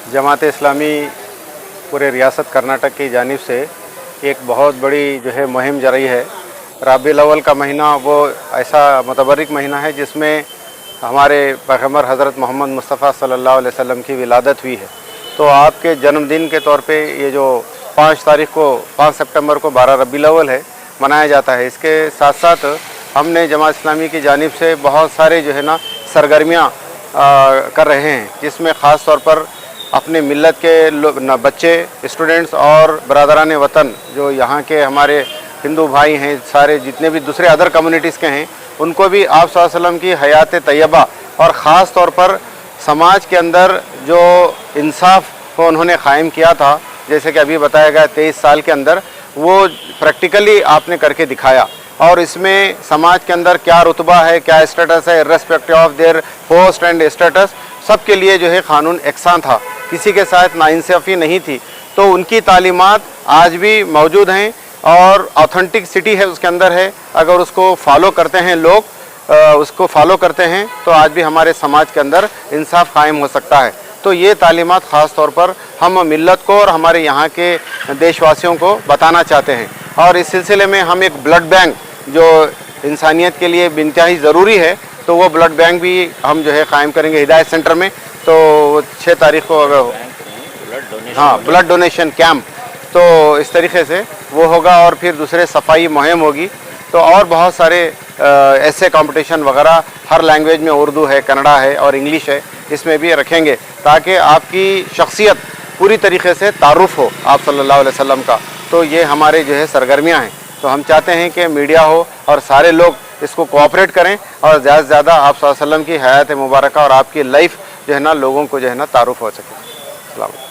जमात इस्लामी पूरे रियासत कर्नाटक की जानिब से एक बहुत बड़ी जो है मुहिम जारी है। रबीउल अव्वल का महीना वो ऐसा मुतबर्रिक महीना है जिसमें हमारे पैगम्बर हज़रत मोहम्मद मुस्तफ़ा सल्लल्लाहु अलैहि वसल्लम की विलादत हुई है। तो आपके जन्मदिन के तौर पे ये जो 5 सितंबर को 12 रबीउल अव्वल है मनाया जाता है। इसके साथ साथ हमने जमात इस्लामी की जानिब से बहुत सारे जो है ना सरगर्मियाँ कर रहे हैं, जिसमें ख़ास तौर पर अपने मिल्लत के बच्चे, स्टूडेंट्स और बरादरान वतन जो यहाँ के हमारे हिंदू भाई हैं, सारे जितने भी दूसरे अदर कम्युनिटीज़ के हैं, उनको भी आप सल्लल्लाहु अलैहि वसल्लम की हयात तैयबा और ख़ास तौर पर समाज के अंदर जो इंसाफ को उन्होंने क़ायम किया था, जैसे कि अभी बताया गया 23 साल के अंदर, वो प्रैक्टिकली आपने करके दिखाया। और इसमें समाज के अंदर क्या रुतबा है, क्या स्टेटस है, irrespective of their post and status, सबके लिए जो है क़ानून यकसां था, किसी के साथ नाइंसाफ़ी नहीं थी। तो उनकी तालीमात आज भी मौजूद हैं और ऑथेंटिसिटी है उसके अंदर है। अगर उसको फॉलो करते हैं लोग, उसको फॉलो करते हैं तो आज भी हमारे समाज के अंदर इंसाफ कायम हो सकता है। तो ये तालीमात ख़ास तौर पर हम मिल्लत को और हमारे यहाँ के देशवासियों को बताना चाहते हैं। और इस सिलसिले में हम एक ब्लड बैंक जो इंसानियत के लिए इंतहाई ज़रूरी है, तो वो ब्लड बैंक भी हम जो है क़ायम करेंगे हिदायत सेंटर में। तो 6 तारीख़ को अगर ब्लड डोनेशन कैंप, तो इस तरीके से वो होगा। और फिर दूसरे सफाई मुहिम होगी। तो और बहुत सारे ऐसे कंपटीशन वगैरह हर लैंग्वेज में, उर्दू है, कन्नड़ा है और इंग्लिश है, इसमें भी रखेंगे ताकि आपकी शख्सियत पूरी तरीके से तारुफ हो आप सल्लल्लाहु अलैहि वसल्लम का। तो ये हमारे जो है सरगर्मियाँ हैं। तो हम चाहते हैं कि मीडिया हो और सारे लोग इसको कोऑपरेट करें और ज़्यादा से ज़्यादा आप सल्लल्लाहु अलैहि वसल्लम की हयात मुबारक और आपकी लाइफ जो है ना लोगों को जो है ना तारुफ हो सके। अस्सलाम।